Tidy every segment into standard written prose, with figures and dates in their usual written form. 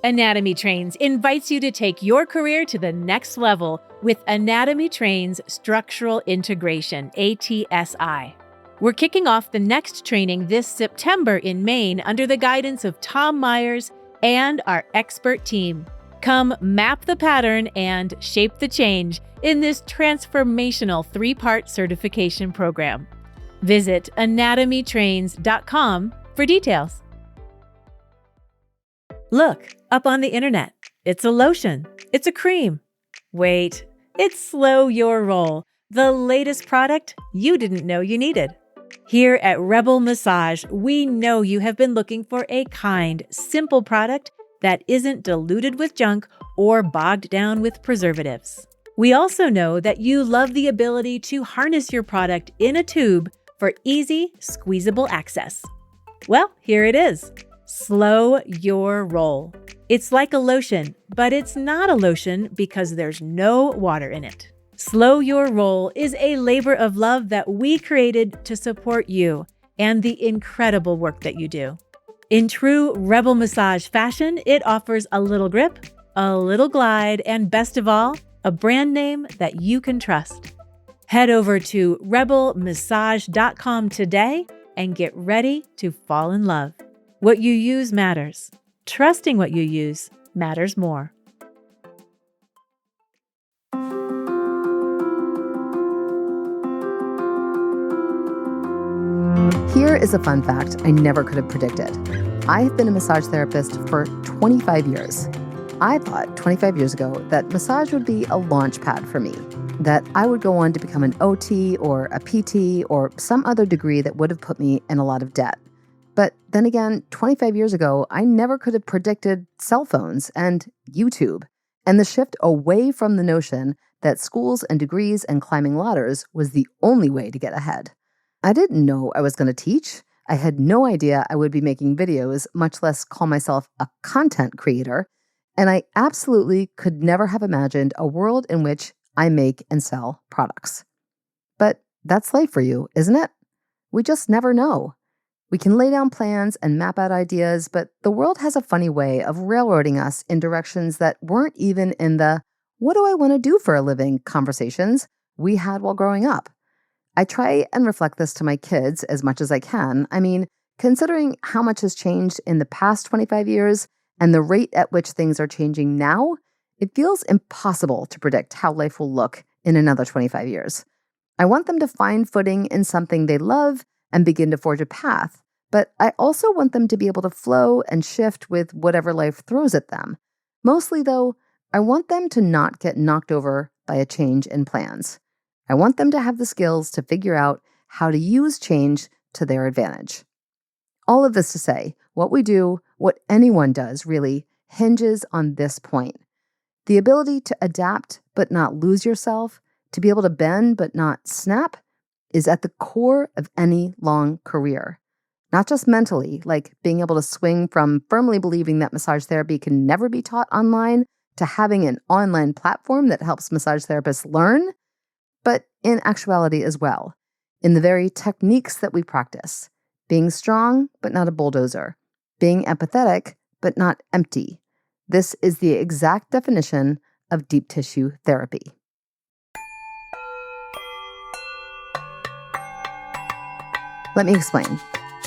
Anatomy Trains invites you to take your career to the next level with Anatomy Trains Structural Integration, ATSI. We're kicking off the next training this September in Maine under the guidance of Tom Myers and our expert team. Come map the pattern and shape the change in this transformational 3-part certification program. Visit anatomytrains.com for details. Look, up on the internet. It's a lotion. It's a cream. Wait, it's Slow Your Roll, the latest product you didn't know you needed. Here at Rebel Massage, we know you have been looking for a kind, simple product that isn't diluted with junk or bogged down with preservatives. We also know that you love the ability to harness your product in a tube for easy, squeezable access. Well, here it is. Slow Your Roll. It's like a lotion, but it's not a lotion because there's no water in it. Slow Your Roll is a labor of love that we created to support you and the incredible work that you do. In true Rebel Massage fashion, it offers a little grip, a little glide, and best of all, a brand name that you can trust. Head over to rebelmassage.com today and get ready to fall in love. What you use matters. Trusting what you use matters more. Here is a fun fact I never could have predicted. I have been a massage therapist for 25 years. I thought 25 years ago that massage would be a launch pad for me, that I would go on to become an OT or a PT or some other degree that would have put me in a lot of debt. But then again, 25 years ago, I never could have predicted cell phones and YouTube and the shift away from the notion that schools and degrees and climbing ladders was the only way to get ahead. I didn't know I was going to teach. I had no idea I would be making videos, much less call myself a content creator. And I absolutely could never have imagined a world in which I make and sell products. But that's life for you, isn't it? We just never know. We can lay down plans and map out ideas, but the world has a funny way of railroading us in directions that weren't even in the "what do I want to do for a living" conversations we had while growing up. I try and reflect this to my kids as much as I can. I mean, considering how much has changed in the past 25 years and the rate at which things are changing now, it feels impossible to predict how life will look in another 25 years. I want them to find footing in something they love and begin to forge a path, but I also want them to be able to flow and shift with whatever life throws at them. Mostly, though, I want them to not get knocked over by a change in plans. I want them to have the skills to figure out how to use change to their advantage. All of this to say, what we do, what anyone does really, hinges on this point. The ability to adapt but not lose yourself, to be able to bend but not snap, is at the core of any long career. Not just mentally, like being able to swing from firmly believing that massage therapy can never be taught online to having an online platform that helps massage therapists learn, but in actuality as well, in the very techniques that we practice. Being strong, but not a bulldozer. Being empathetic, but not empty. This is the exact definition of deep tissue therapy. Let me explain.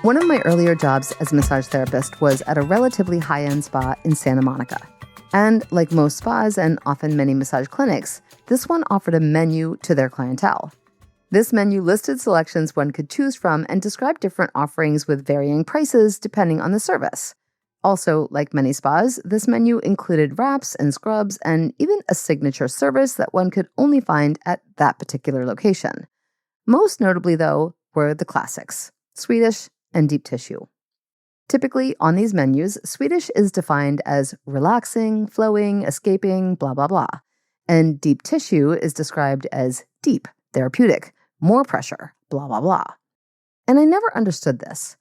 One of my earlier jobs as a massage therapist was at a relatively high-end spa in Santa Monica. And like most spas and often many massage clinics, this one offered a menu to their clientele. This menu listed selections one could choose from and described different offerings with varying prices depending on the service. Also, like many spas, this menu included wraps and scrubs and even a signature service that one could only find at that particular location. Most notably, though, were the classics, Swedish and deep tissue. Typically, on these menus, Swedish is defined as relaxing, flowing, escaping, blah, blah, blah. And deep tissue is described as deep, therapeutic, more pressure, blah, blah, blah. And I never understood this.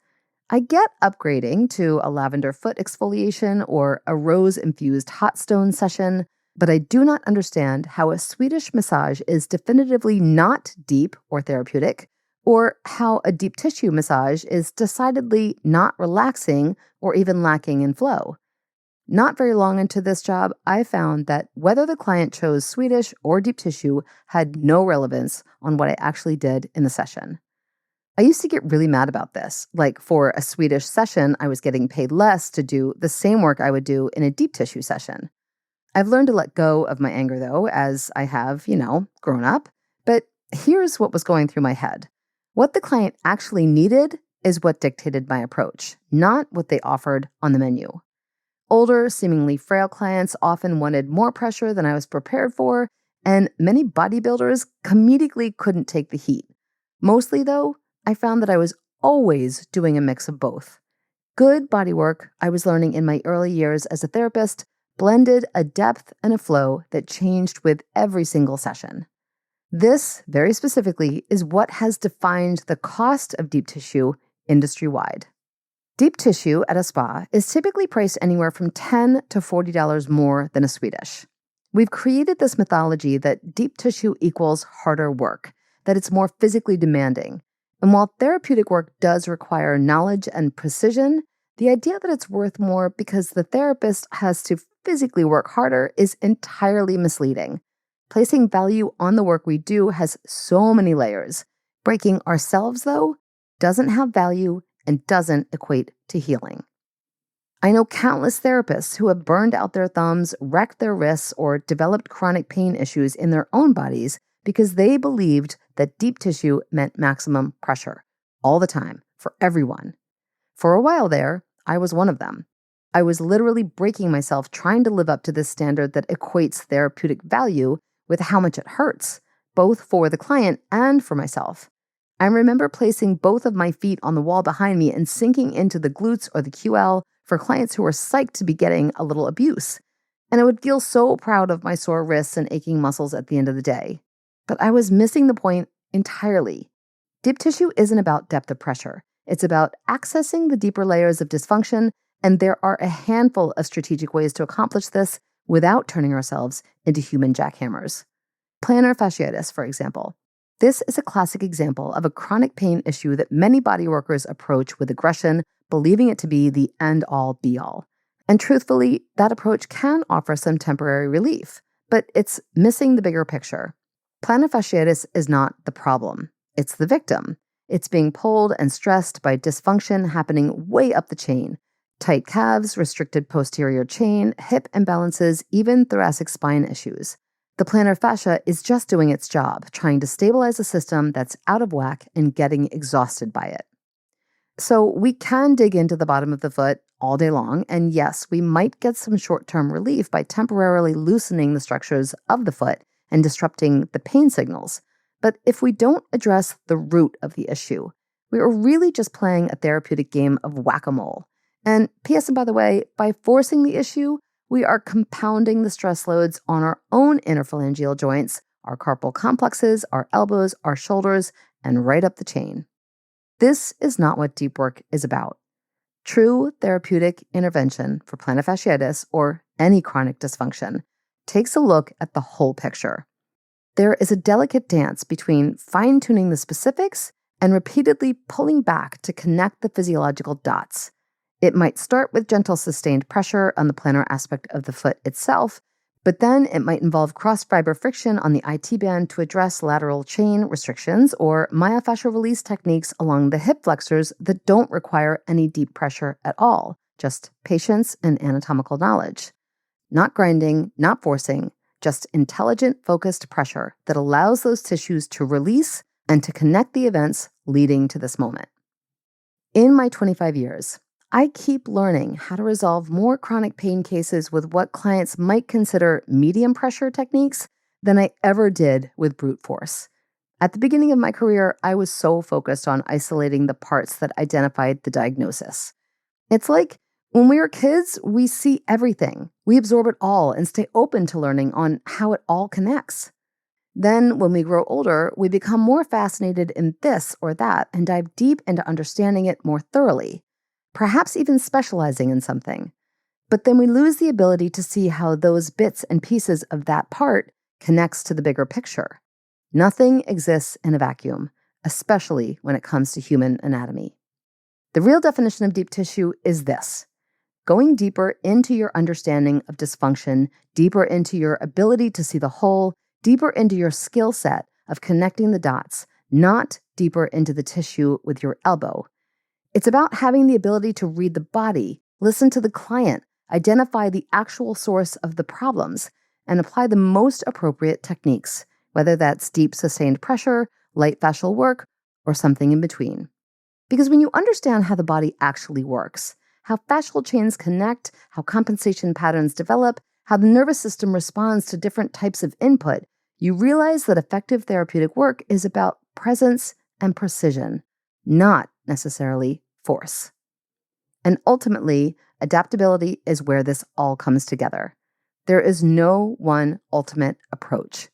I get upgrading to a lavender foot exfoliation or a rose-infused hot stone session, but I do not understand how a Swedish massage is definitively not deep or therapeutic, or how a deep tissue massage is decidedly not relaxing or even lacking in flow. Not very long into this job, I found that whether the client chose Swedish or deep tissue had no relevance on what I actually did in the session. I used to get really mad about this. Like for a Swedish session, I was getting paid less to do the same work I would do in a deep tissue session. I've learned to let go of my anger, though, as I have, grown up. But here's what was going through my head. What the client actually needed is what dictated my approach, not what they offered on the menu. Older, seemingly frail clients often wanted more pressure than I was prepared for, and many bodybuilders comedically couldn't take the heat. Mostly, though, I found that I was always doing a mix of both. Good bodywork I was learning in my early years as a therapist blended a depth and a flow that changed with every single session. This, very specifically, is what has defined the cost of deep tissue industry-wide. Deep tissue at a spa is typically priced anywhere from $10 to $40 more than a Swedish. We've created this mythology that deep tissue equals harder work, that it's more physically demanding. And while therapeutic work does require knowledge and precision, the idea that it's worth more because the therapist has to physically work harder is entirely misleading. Placing value on the work we do has so many layers. Breaking ourselves, though, doesn't have value and doesn't equate to healing. I know countless therapists who have burned out their thumbs, wrecked their wrists, or developed chronic pain issues in their own bodies because they believed that deep tissue meant maximum pressure all the time for everyone. For a while there, I was one of them. I was literally breaking myself trying to live up to this standard that equates therapeutic value with how much it hurts, both for the client and for myself. I remember placing both of my feet on the wall behind me and sinking into the glutes or the QL for clients who were psyched to be getting a little abuse. And I would feel so proud of my sore wrists and aching muscles at the end of the day. But I was missing the point entirely. Deep tissue isn't about depth of pressure. It's about accessing the deeper layers of dysfunction, and there are a handful of strategic ways to accomplish this without turning ourselves into human jackhammers. Plantar fasciitis, for example. This is a classic example of a chronic pain issue that many body workers approach with aggression, believing it to be the end-all, be-all. And truthfully, that approach can offer some temporary relief, but it's missing the bigger picture. Plantar fasciitis is not the problem. It's the victim. It's being pulled and stressed by dysfunction happening way up the chain. Tight calves, restricted posterior chain, hip imbalances, even thoracic spine issues. The plantar fascia is just doing its job, trying to stabilize a system that's out of whack and getting exhausted by it. So we can dig into the bottom of the foot all day long, and yes, we might get some short-term relief by temporarily loosening the structures of the foot and disrupting the pain signals. But if we don't address the root of the issue, we are really just playing a therapeutic game of whack-a-mole. And P.S. and by the way, by forcing the issue, we are compounding the stress loads on our own interphalangeal joints, our carpal complexes, our elbows, our shoulders, and right up the chain. This is not what deep work is about. True therapeutic intervention for plantar fasciitis or any chronic dysfunction takes a look at the whole picture. There is a delicate dance between fine-tuning the specifics and repeatedly pulling back to connect the physiological dots. It might start with gentle sustained pressure on the plantar aspect of the foot itself, but then it might involve cross-fiber friction on the IT band to address lateral chain restrictions or myofascial release techniques along the hip flexors that don't require any deep pressure at all, just patience and anatomical knowledge. Not grinding, not forcing, just intelligent, focused pressure that allows those tissues to release and to connect the events leading to this moment. In my 25 years, I keep learning how to resolve more chronic pain cases with what clients might consider medium pressure techniques than I ever did with brute force. At the beginning of my career, I was so focused on isolating the parts that identified the diagnosis. It's like when we were kids, we see everything. We absorb it all and stay open to learning on how it all connects. Then, when we grow older, we become more fascinated in this or that and dive deep into understanding it more thoroughly, perhaps even specializing in something. But then we lose the ability to see how those bits and pieces of that part connects to the bigger picture. Nothing exists in a vacuum, especially when it comes to human anatomy. The real definition of deep tissue is this: Going deeper into your understanding of dysfunction, deeper into your ability to see the whole, deeper into your skill set of connecting the dots, not deeper into the tissue with your elbow. It's about having the ability to read the body, listen to the client, identify the actual source of the problems, and apply the most appropriate techniques, whether that's deep sustained pressure, light fascial work, or something in between. Because when you understand how the body actually works, how fascial chains connect, how compensation patterns develop, how the nervous system responds to different types of input, you realize that effective therapeutic work is about presence and precision, not necessarily force. And ultimately, adaptability is where this all comes together. There is no one ultimate approach.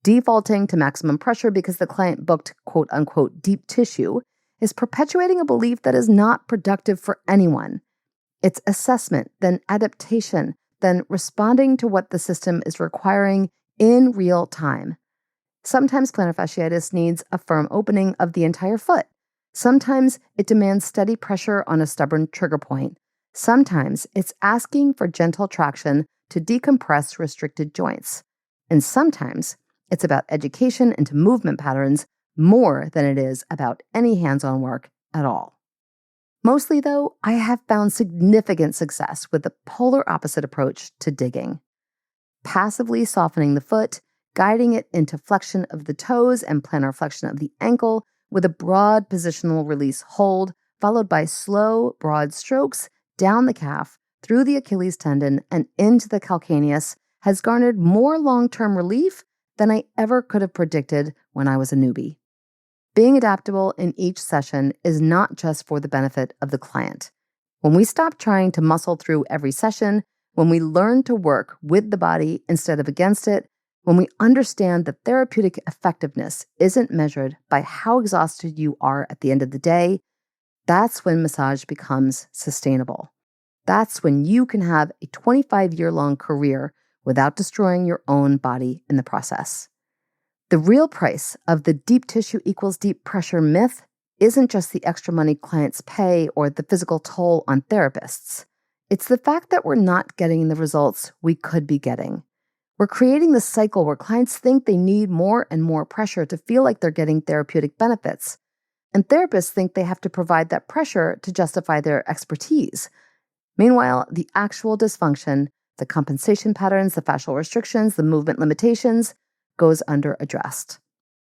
Defaulting to maximum pressure because the client booked quote unquote deep tissue is perpetuating a belief that is not productive for anyone. It's assessment, then adaptation, then responding to what the system is requiring in real time. Sometimes plantar fasciitis needs a firm opening of the entire foot. Sometimes it demands steady pressure on a stubborn trigger point. Sometimes it's asking for gentle traction to decompress restricted joints. And sometimes it's about education into movement patterns more than it is about any hands-on work at all. Mostly, though, I have found significant success with the polar opposite approach to digging. Passively softening the foot, guiding it into flexion of the toes and plantar flexion of the ankle with a broad positional release hold, followed by slow, broad strokes down the calf, through the Achilles tendon, and into the calcaneus has garnered more long-term relief than I ever could have predicted when I was a newbie. Being adaptable in each session is not just for the benefit of the client. When we stop trying to muscle through every session, when we learn to work with the body instead of against it, when we understand that therapeutic effectiveness isn't measured by how exhausted you are at the end of the day, that's when massage becomes sustainable. That's when you can have a 25-year-long career without destroying your own body in the process. The real price of the deep tissue equals deep pressure myth isn't just the extra money clients pay or the physical toll on therapists. It's the fact that we're not getting the results we could be getting. We're creating this cycle where clients think they need more and more pressure to feel like they're getting therapeutic benefits. And therapists think they have to provide that pressure to justify their expertise. Meanwhile, the actual dysfunction, the compensation patterns, the fascial restrictions, the movement limitations, goes under-addressed.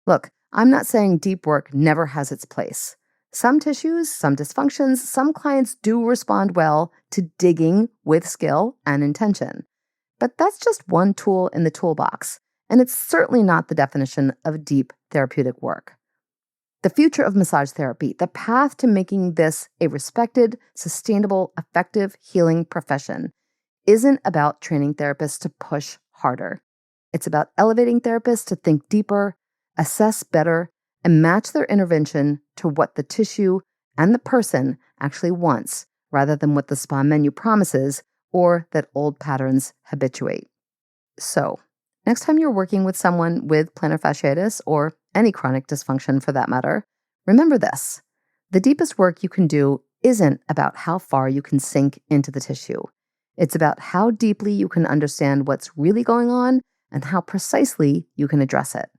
Look, I'm not saying deep work never has its place. Some tissues, some dysfunctions, some clients do respond well to digging with skill and intention. But that's just one tool in the toolbox, and it's certainly not the definition of deep therapeutic work. The future of massage therapy, the path to making this a respected, sustainable, effective healing profession, isn't about training therapists to push harder. It's about elevating therapists to think deeper, assess better, and match their intervention to what the tissue and the person actually wants, rather than what the spa menu promises or that old patterns habituate. So, next time you're working with someone with plantar fasciitis or any chronic dysfunction for that matter, remember this. The deepest work you can do isn't about how far you can sink into the tissue. It's about how deeply you can understand what's really going on and how precisely you can address it.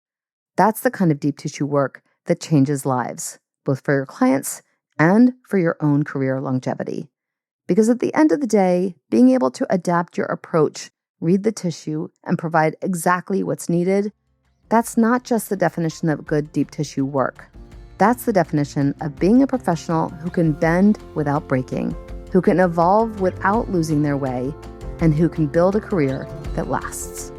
That's the kind of deep tissue work that changes lives, both for your clients and for your own career longevity. Because at the end of the day, being able to adapt your approach, read the tissue, and provide exactly what's needed, that's not just the definition of good deep tissue work. That's the definition of being a professional who can bend without breaking, who can evolve without losing their way, and who can build a career that lasts.